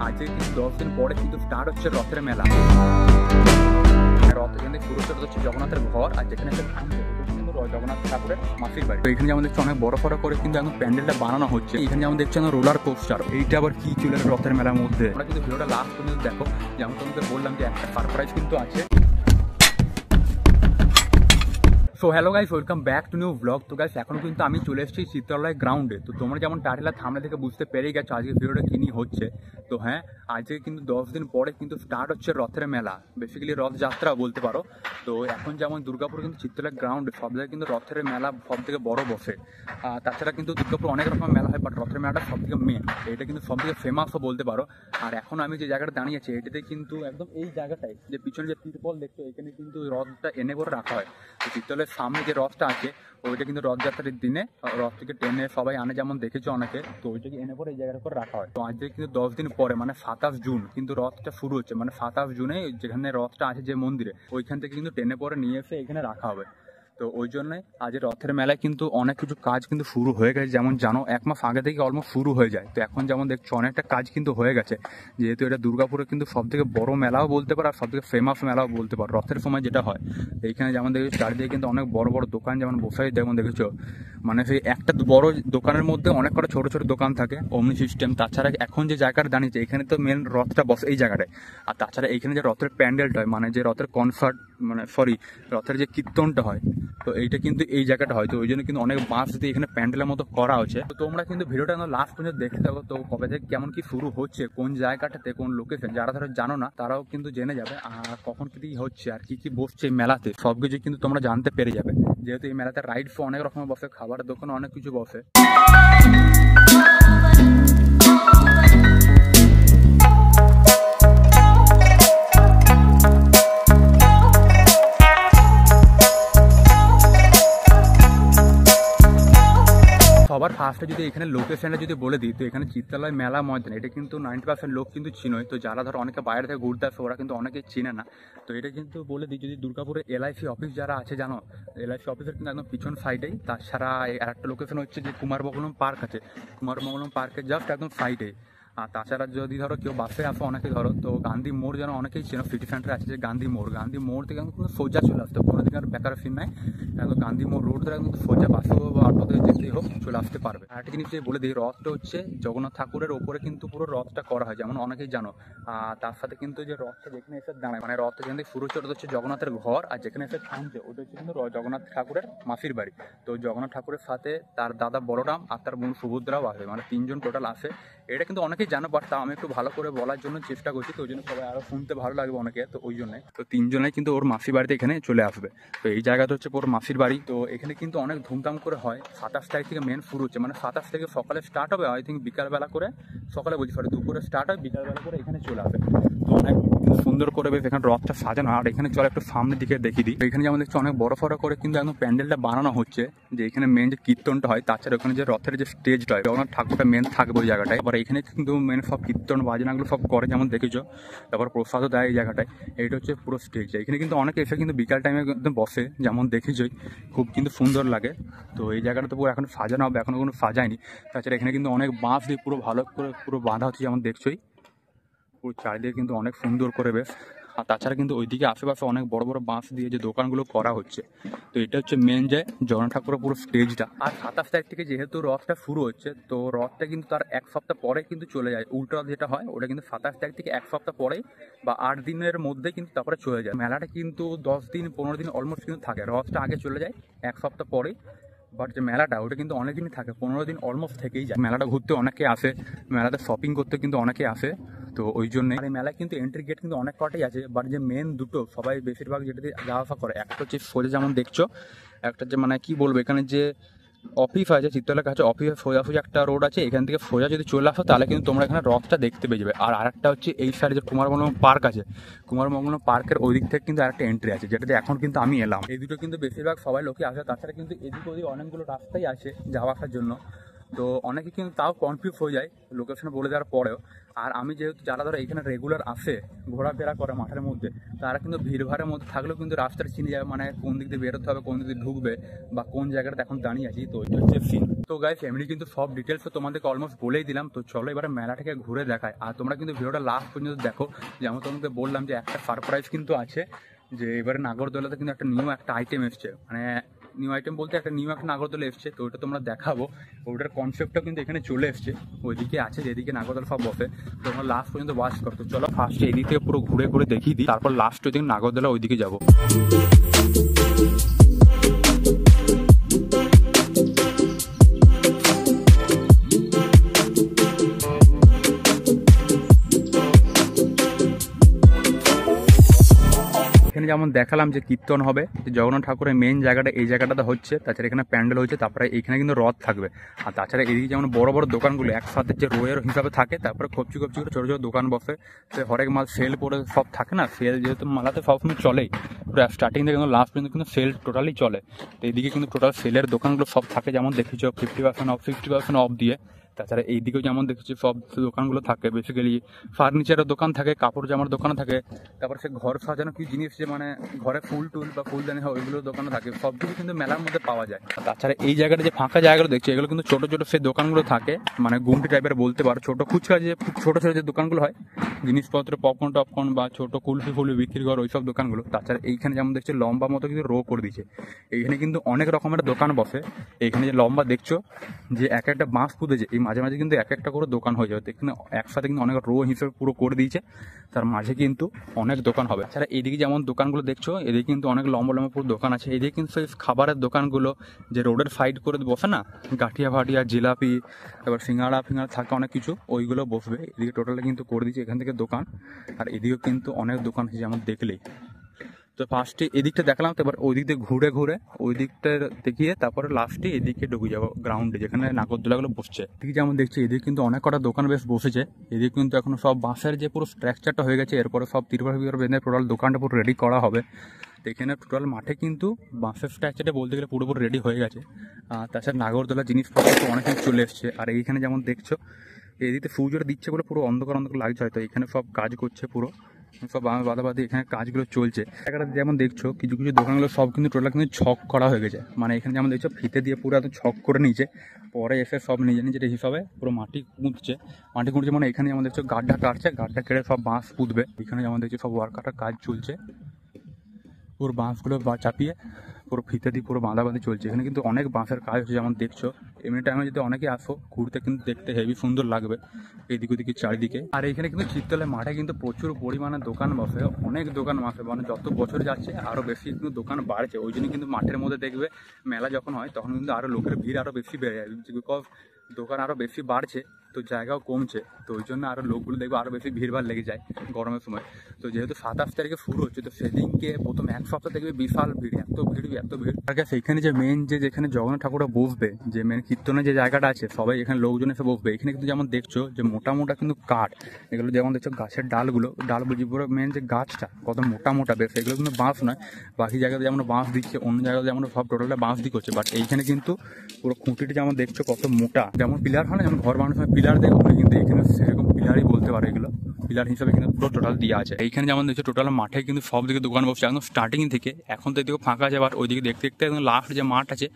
আজকে কিন্তু 10 দিন পরে কিন্তু স্টার্ট হচ্ছে রথের মেলা। রথ এখানে শুরু হচ্ছে জগন্নাথের ঘর, আর যেখানে জগন্নাথ ঠাকুরের মাসির বাড়ি। তো এখানে যেমন দেখছি অনেক বড় করে কিন্তু এখন প্যান্ডেলটা বানানো হচ্ছে। এখানে যেমন দেখছি রোলার কোস্টার, এইটা আবার কি চলে রথের মেলার মধ্যে। আমরা কিন্তু ভিডিওটা লাস্ট পর্যন্ত দেখো, যেমন তোমাদের বললাম যে একটা সারপ্রাইজ কিন্তু আছে। So hello guys, welcome back to new blog. তো গাইস এখন কিন্তু আমি চলে এসেছি চিত্রালয় গ্রাউন্ডে। তো তোমরা যেমন টাইটেল আর থাম্বনেল থেকে বুঝতে পেরেই গেছো আজকে ভিডিওটা কি নিয়ে হচ্ছে। তো হ্যাঁ, আজকে কিন্তু 10 দিন পরে কিন্তু স্টার্ট হচ্ছে রথের মেলা, বেসিক্যালি রথযাত্রা বলতে পারো। তো এখন যেমন দুর্গাপুর কিন্তু চিত্রালয় গ্রাউন্ডে সব জায়গায় কিন্তু রথের মেলা সব থেকে বড় বসে। তাছাড়া কিন্তু দুর্গাপুর অনেক রকম মেলা হয়, বাট রথের মেলাটা সব থেকে মেন, এটা কিন্তু সব থেকে ফেমাসও বলতে পারো। আর এখন আমি যে জায়গাটা দাঁড়িয়ে আছি এটাতে কিন্তু একদম এই জায়গাটায় যে পিছনে যে তিরপল দেখছো, এখানে কিন্তু রথটা এনে করে রাখা হয়। তো চিত্রালয়ের সামনে যে রথটা আছে ওইটা কিন্তু রথযাত্রার দিনে রথ থেকে টেনে সবাই আনে, যেমন দেখেছো অনেকে। তো ওইটাকে এনে পরে এই জায়গার উপর রাখা হয়। তো আজকে কিন্তু 10 দিন পরে মানে 27 জুন কিন্তু রথটা শুরু হচ্ছে। মানে 27 জুনে যেখানে রথটা আছে যে মন্দিরে, ওইখান থেকে কিন্তু টেনে পরে নিয়ে এসে এখানে রাখা হবে। তো ওই জন্যই আজ রথের মেলায় কিন্তু অনেক কিছু কাজ কিন্তু শুরু হয়ে গেছে। যেমন জানো 1 মাস আগে থেকে অলমোস্ট শুরু হয়ে যায়। তো এখন যেমন দেখছো অনেকটা কাজ কিন্তু হয়ে গেছে, যেহেতু এটা দুর্গাপুরে কিন্তু সব থেকে বড় মেলাও বলতে পারো আর সব থেকে ফেমাস মেলাও বলতে পারো রথের সময় যেটা হয়। এইখানে যেমন দেখেছো চারিদিকে কিন্তু অনেক বড় বড় দোকান যেমন বসাই, যেমন দেখেছো মানে সেই একটা বড় দোকানের মধ্যে অনেক কটা ছোট ছোট দোকান থাকে, অমনি সিস্টেম। তাছাড়া এখন যে জায়গাটা দাঁড়িয়েছে এখানে তো মেন রথটা বসে এই জায়গাটায়। আর তাছাড়া এখানে যে রথের প্যান্ডেলটা হয়, মানে যে রথের কনসার্ট মানে সরি রথের যে কীর্তনটা হয়, তো এইটা কিন্তু এই জায়গাটা হয়। তো ওই জন্য কিন্তু অনেক বাঁশ দিয়ে এখানে প্যান্ডেলের মতো করা হচ্ছে। তো তোমরা কিন্তু ভিডিওটা লাস্ট পর্যন্ত দেখতে থাকো। তো কবে থেকে কেমন কি শুরু হচ্ছে, কোন জায়গাটাতে কোন লোকেশন, যারা ধরো জানো না তারাও কিন্তু জেনে যাবে। আর কখন কি হচ্ছে আর কি বসছে এই মেলাতে সবকিছু কিন্তু তোমরা জানতে পেরে যাবে। যেহেতু এই মেলাতে রাইডস অনেক রকমের বসে, খাবারের দোকানে অনেক কিছু বসে। সবার ফার্স্টে যদি এখানে লোকেশনটা যদি বলে দিই, তো এখানে চিত্রালয় মেলা ময়দান, এটা কিন্তু 90% লোক কিন্তু চিনোয়। তো যারা ধরো অনেকে বাইরে থেকে ঘুরতে আসে ওরা কিন্তু অনেকে চিনে না। তো এটা কিন্তু বলে দিই, যদি দুর্গাপুরে LIC অফিস যারা আছে জানো, LIC অফিসের কিন্তু একদম পিছন সাইডেই। তাছাড়া আর একটা লোকেশন হচ্ছে যে কুমারমঙ্গলম পার্ক আছে, কুমারমঙ্গলম পার্কের জাস্ট একদম সাইডে। আর তাছাড়া যদি ধরো কেউ বাসে আসো অনেকে ধরো, তো গান্ধী মোড় যেন অনেকেই চেনো, সিটি সেন্টারে আছে যে গান্ধী মোড় থেকে একদম সোজা চলে আসতে, কোনো দিকে আর বেকার ফিন নাই। একদম গান্ধী মোড় রোড ধরে একদম সোজা বাসে বা অটোতে যেতেই হোক চলে আসতে পারবে। আর একটা জিনিস বলে দিই, রথটা হচ্ছে জগন্নাথ ঠাকুরের ওপরে কিন্তু পুরো রথটা করা হয়, যেমন অনেকেই জানো। তার সাথে কিন্তু যে রথটা যেখানে এসে দাঁড়ায়, মানে রথটা যেখান থেকে শুরু হচ্ছে ওটা হচ্ছে জগন্নাথের ঘর, আর যেখানে এসে থামছে ওটা হচ্ছে কিন্তু জগন্নাথ ঠাকুরের মাসির বাড়ি। তো জগন্নাথ ঠাকুরের সাথে তার দাদা বলরাম আর তার বোন সুভদ্রাও আসে, মানে 3 জন টোটাল আসে। এটা কিন্তু অনেকেই জানো, বাট তা আমি একটু ভালো করে বলার জন্য চেষ্টা করছি, তো ওই জন্য সবাই আরো শুনতে ভালো লাগবে অনেকে। তো ওই জন্য তো 3 জনেই কিন্তু ওর মাসির বাড়িতে এখানে চলে আসবে। তো এই জায়গাটা হচ্ছে ওর মাসির বাড়ি। তো এখানে কিন্তু অনেক ধুমধাম করে হয়। 27 তারিখ থেকে মেন শুরু হচ্ছে, মানে 27 থেকে সকালে স্টার্ট হবে, আই থিঙ্ক বিকালবেলা করে, সকালে বলছি সরি দুপুরে স্টার্ট হয়, বিকালবেলা করে এখানে চলে আসে। তো অনেক সুন্দর করে বেশ এখানে রথটা সাজানো। আর এখানে চলে একটু সামনের দিকে দেখিয়ে দিই, এখানে যেমন দেখছি অনেক বড় করে কিন্তু একদম প্যান্ডেলটা বানানো হচ্ছে, যে এখানে মেন যে কীর্তনটা হয়, তাছাড়া ওখানে যে রথের যে স্টেজটা হয় জগন্নাথ ঠাকুরটা মেন থাকবে ওই জায়গাটায়। আবার এখানে কিন্তু মেন সব কীর্তন বাজনাগুলো সব করে, যেমন দেখেছো। তারপর প্রসাদও দেয় এই জায়গাটায়। এইটা হচ্ছে পুরো স্টেজ। এখানে কিন্তু অনেকে এসে কিন্তু বিকাল টাইমে একদম বসে, যেমন দেখেছোই, খুব কিন্তু সুন্দর লাগে। তো এই জায়গাটা তো পুরো এখন সাজানো হবে, এখনো কোনো সাজায়নি। তাছাড়া এখানে কিন্তু অনেক বাঁশ দিয়ে পুরো ভালো করে পুরো বাঁধা হচ্ছে, যেমন দেখছোই পুরো চারিদিকে কিন্তু অনেক সুন্দর করে বেশ। আর তাছাড়া কিন্তু ওইদিকে আশেপাশে অনেক বড় বড় বাঁশ দিয়ে যে দোকানগুলো করা হচ্ছে। তো এটা হচ্ছে মেন যে জগন্নাথ ঠাকুরের পুরো স্টেজটা। আর 27 তারিখ থেকে যেহেতু রথটা শুরু হচ্ছে, তো রথটা কিন্তু তার 1 সপ্তাহ পরে কিন্তু চলে যায়। উল্টো রথ যেটা হয় ওটা কিন্তু 27 তারিখ থেকে 1 সপ্তাহ পরেই বা 8 দিনের মধ্যে কিন্তু তারপরে চলে যায়। মেলাটা কিন্তু 10 দিন 15 দিন অলমোস্ট কিন্তু থাকে, রথটা আগে চলে যায় 1 সপ্তাহ পরেই। বাট যে মেলাটা ওটা কিন্তু অনেক দিনই থাকে, 15 দিন অলমোস্ট থেকেই যায়। মেলাটা ঘুরতে অনেকে আসে, মেলাতে শপিং করতে কিন্তু অনেকে আসে। তো ওই জন্যে আর এই মেলায় কিন্তু এন্ট্রি গেট কিন্তু অনেক কটাই আছে, বাট যে মেন দুটো সবাই বেশিরভাগ যেটাতে যাওয়া আসা করে, একটা হচ্ছে সোজা যেমন দেখছো, একটা যে মানে কি বলবো এখানে যে অফিস আছে চিত্রালয়ের কাছে, অফিসে সোজা একটা রোড আছে, এখান থেকে সোজা যদি চলে আসো তাহলে কিন্তু তোমরা এখানে রথটা দেখতে পেয়ে যাবে। আর আরেকটা হচ্ছে এই সাইডে যে কুমারমঙ্গলম পার্ক আছে, কুমারমঙ্গলম পার্কের ওই দিক থেকে কিন্তু আরেকটা এন্ট্রি আছে, যেটাতে এখন কিন্তু আমি এলাম। এই দুটো কিন্তু বেশিরভাগ সবাই লোকে আসে। তাছাড়া কিন্তু এদিক ওদিক অনেকগুলো রাস্তাই আছে যাওয়া আসার জন্য, তো অনেকে কিন্তু তাও কনফিউজ হয়ে যায় লোকেশন বলে দেওয়ার পরেও। আর আমি যেহেতু যারা ধরো এখানে রেগুলার আসে ঘোরাফেরা করে মাঠের মধ্যে, তারা কিন্তু ভিড়ভাড়ের মধ্যে থাকলেও কিন্তু রাস্তাটা চিনে যাবে, মানে কোন দিক দিয়ে বেরোতে হবে, কোন দিক দিয়ে ঢুকবে, বা কোন জায়গাটা এখন দাঁড়িয়ে আছি। তো এটা হচ্ছে সিন। তো গাইস এমনি কিন্তু সব ডিটেলস তো তোমাদেরকে অলমোস্ট বলেই দিলাম। তো চলো এবারে মেলাটাকে ঘুরে দেখায়, আর তোমরা কিন্তু ভিডিওটা লাস্ট পর্যন্ত দেখো। যেমন তোমাকে বললাম যে একটা সারপ্রাইজ কিন্তু আছে, যে এবারে নাগরদোলাতে কিন্তু একটা নিউ একটা আইটেম এসছে, মানে নিউ আইটেম বলতে একটা নিউ একটা নাগরদোলা এসছে। তো ওটা তোমরা দেখাবো, ওটার কনসেপ্টটা কিন্তু এখানে চলে এসছে, ওইদিকে আছে যেদিকে নাগরদোলা সব বসে। তো তোমরা লাস্ট পর্যন্ত ওয়াচ করতো। চলো ফার্স্টে এদিক থেকে পুরো ঘুরে ঘুরে দেখিয়ে দিই, তারপর লাস্ট ওইদিকে নাগরদোলা ওইদিকে যাবো। এখানে যেমন দেখালাম যে কীর্তন হবে, যে জগন্নাথ ঠাকুরের মেন জায়গাটা এই জায়গাটাতে হচ্ছে, তাছাড়া এখানে প্যান্ডেল হচ্ছে, তারপরে এখানে কিন্তু রথ থাকবে। আর তাছাড়া এদিকে যেমন বড় বড় দোকানগুলো একসাথে যে রোয়ের হিসাবে থাকে, তারপরে কপচি কপচি করে ছোটো ছোটো দোকান বসে, সে হরেক মাল সেল করে সব থাকে না, সেল যেহেতু মালাতে সবসময় চলেই, স্টার্টিং থেকে কিন্তু লাস্ট পর্যন্ত কিন্তু সেল টোটালি চলে। তো এইদিকে কিন্তু টোটাল সেলের দোকানগুলো সব থাকে, যেমন দেখেছো 50% অফ 60% অফ দিয়ে। তাছাড়া এইদিকেও যেমন দেখেছি সব দোকানগুলো থাকে, বেসিক্যালি ফার্নিচারের দোকান থাকে, কাপড় জামার দোকান থাকে, তারপর সে ঘর সাজানো কি জিনিস, যে মানে ঘরে ফুল টুল বা ফুলদানি হয় ওইগুলোর দোকানে থাকে, সব কিছু কিন্তু মেলার মধ্যে পাওয়া যায়। তাছাড়া এই জায়গাটা যে ফাঁকা জায়গাগুলো দেখছি, এগুলো কিন্তু ছোটো ছোটো সেই দোকানগুলো থাকে, মানে গুমটি টাইপের বলতে পারো, ছোটো খুচরা যে ছোটো ছোটো যে দোকানগুলো হয়, জিনিসপত্র পপকর্ন টপকর্ন বা ছোটো কুলফি ফুলফি বিক্রি করে ওইসব দোকানগুলো। তাছাড়া এইখানে যেমন দেখছি লম্বা মতো কিন্তু রো করে দিয়েছে, এইখানে কিন্তু অনেক রকমের দোকান বসে। এইখানে যে লম্বা দেখছো যে এক একটা বাঁশ পুঁতেছে, এই মাঝে মাঝে কিন্তু এক একটা করে দোকান হয়ে যাবে। এখানে একসাথে কিন্তু অনেক রো হিসেবে পুরো করে দিয়েছে, তার মাঝে কিন্তু অনেক দোকান হবে। এছাড়া এদিকে যেমন দোকানগুলো দেখছো, এদিকে কিন্তু অনেক লম্বা লম্বা পুরো দোকান আছে। এদিকে কিন্তু সেই খাবারের দোকানগুলো যে রোডের সাইড করে বসে না, গাঠিয়া ফাটিয়া জিলাপি, তারপর সিঙ্গাড়া ফিঙ্গাড়া থাকে অনেক কিছু, ওইগুলো বসবে। এদিকে টোটালি কিন্তু করে দিয়েছে এখান থেকে দোকান। আর এদিকেও কিন্তু অনেক দোকান আছে যেমন দেখলেই। তো ফার্স্টে এদিকটা দেখলাম, তো এবার ওই দিক দিয়ে ঘুরে ঘুরে ওই দিকটা দেখিয়ে তারপরে লাস্টে এদিকে ঢুকে যাবো গ্রাউন্ডে, যেখানে নাগরদোলাগুলো বসছে। এদিকে যেমন দেখছি এদিকে কিন্তু অনেক কটা দোকান বেশ বসেছে। এদিকে কিন্তু এখন সব বাঁশের যে পুরো স্ট্রাকচারটা হয়ে গেছে, এরপরে সব তিরপাল বেঁধে টোটাল দোকানটা পুরো রেডি করা হবে। তো এখানে টোটাল মাঠে কিন্তু বাঁশের স্ট্রাকচারটা বলতে গেলে পুরোপুরি রেডি হয়ে গেছে। তাছাড়া নাগরদোলা জিনিসপত্র তো অনেক কিছু চলে এসছে। আর এইখানে যেমন দেখছো এদিকে সূর্যটা দিচ্ছে বলে পুরো অন্ধকার অন্ধকার লাগছে, হয়তো এখানে সব কাজ করছে, পুরো সব বাদাবাদি এখানে কাজগুলো চলছে। জায়গাটা যেমন দেখছো কিছু কিছু দোকানগুলো সব কিন্তু টোটাল কিন্তু ছক করা হয়ে গেছে, মানে এখানে যেমন দেখছো ফিতে দিয়ে পুরো একদম ছক করে নিয়েছে, পরে এসে সব নিজের নিজের হিসাবে পুরো মাটি কুঁদছে। মানে এখানে যেমন দেখছো গাড্ডা কাটছে, গাড্ডা কেটে সব বাঁশ পুঁতবে। এখানে যেমন দেখছো সব ওয়ার্কারের কাজ চলছে, পুরো বাঁশগুলো চাপিয়ে পুরো ফিতে দিয়ে পুরো বাঁধাবাঁধি চলছে। এখানে কিন্তু অনেক বাঁশের কাজ হচ্ছে যেমন দেখছো। এমনি টাইমে যদি অনেকে আসো ঘুরতে কিন্তু দেখতে হেভি সুন্দর লাগবে এদিক ওদিকে চারিদিকে। আর এখানে কিন্তু চিত্তলের মাঠে কিন্তু প্রচুর পরিমাণে দোকান বসে, অনেক দোকান বসে, মানে যত বছর যাচ্ছে আরও বেশি কিন্তু দোকান বাড়ছে। ওই জন্য কিন্তু মাঠের মধ্যে দেখবে মেলা যখন হয় তখন কিন্তু আরও লোকের ভিড় আরও বেশি বেড়ে যায়, বিকজ দোকান আরও বেশি বাড়ছে, তো জায়গাও কমছে। তো ওই জন্য আরও লোকগুলো দেখবে আরও বেশি ভিড়ভাড় লেগে যায় গরমের সময়। তো যেহেতু 27 তারিখে শুরু হচ্ছে, তো সেদিনকে প্রথম এক সপ্তাহ দেখবে বিশাল ভিড়, এত ভিড়। আর সেইখানে যে মেন যেখানে জগন্নাথ ঠাকুরটা বসবে, যে মেন কীর্তনের যে জায়গাটা আছে, সবাই এখানে লোকজন এসে বসবে। এখানে কিন্তু যেমন দেখছো যে মোটা মোটা কিন্তু কাঠ, এগুলো যেমন দেখছো গাছের ডাল বুঝি পুরো মেন যে গাছটা কত মোটা মোটা বেশ, এগুলো কিন্তু বাঁশ নয়। বাকি জায়গাতে যেমন বাঁশ দিচ্ছে, অন্য জায়গাতে যেমন সব টোটালটা বাঁশ দিয়ে করছে, বাট এইখানে কিন্তু পুরো খুঁটিটা যেমন দেখছো কত মোটা, যেমন পিলার হয় না, যেমন ঘর বানানোর সময় পিলার দেয়, কিন্তু এখানে সেরকম পিলারই বলতে পারে, এগুলো পিলার হিসাবে কিন্তু পুরো টোটাল দেওয়া আছে। এইখানে যেমন দেখছো টোটাল মাঠে কিন্তু সব দিকে দোকান বসছে একদম স্টার্টিং থেকে, এখন তো এদিকে ফাঁকা আছে, বাট ওইদিকে দেখতে দেখতে একদম লাস্ট যে মাঠ আছে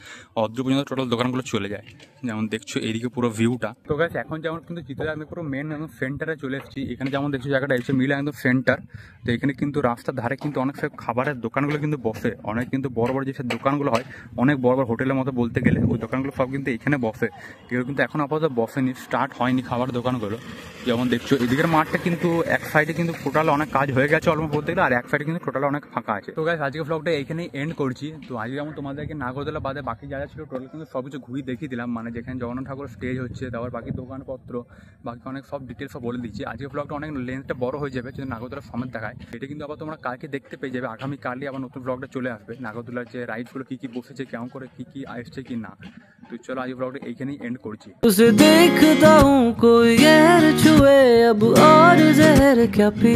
অদ্র পর্যন্ত টোটাল দোকানগুলো চলে যায়। যেমন দেখছো এদিকে পুরো ভিউটা। তো গাইস এখন যেমন কিন্তু চিত্তলে আমি পুরো মেন একদম সেন্টারে চলে এসেছি। এখানে যেমন দেখছো জায়গাটা এসে মিলে একদম সেন্টার। তো এখানে কিন্তু রাস্তার ধারে কিন্তু অনেক সব খাবারের দোকানগুলো কিন্তু বসে, অনেক কিন্তু বড় বড় যেসব দোকানগুলো হয়, অনেক বড় বড় হোটেলের মতো বলতে গেলে, ওই দোকানগুলো সব কিন্তু এখানে বসে। এগুলো কিন্তু এখন আপাতত বসেনি, স্টার্ট হয়নি খাবার দোকানগুলো। যেমন দেখছো এদিকের মাঠটা কিন্তু এক সাইডে কিন্তু টোটাল অনেক কাজ হয়ে গেছে অলমোস্ট বলতে গেলে, আর এক সাইডে কিন্তু টোটাল অনেক ফাঁকা আছে। তো গাইস আজকে ব্লগটা এইখানেই এন্ড করছি। তো আজকে যেমন তোমাদেরকে নাগরদোলা বাদে বাকি যা যা ছিল টোটাল কিন্তু সব কিছু ঘুরিয়ে দেখিয়ে দিলাম, মানে যেখানে জগন্নাথ ঠাকুর স্টেজ হচ্ছে, তারপর বাকি দোকানপত্র, বাকি অনেক সব ডিটেলস সব বলে দিচ্ছি। আজকে ব্লগটা অনেক লেন্থটা বড় হয়ে যাবে যদি নাগরদোলার সমেত দেখায়। এটা কিন্তু আবার তোমরা কালকে দেখতে পেয়ে যাবে, আগামীকালই আবার নতুন ব্লগটা চলে আসবে, নাগরদোলার যে রাইডসগুলো কী কী বসেছে, কেমন করে কী কী আসছে কি না। তো চলো আজকে ব্লগটা এইখানেই এন্ড করছি। उसे देखता हूँ कोई गैर छुए अब और जहर क्या पी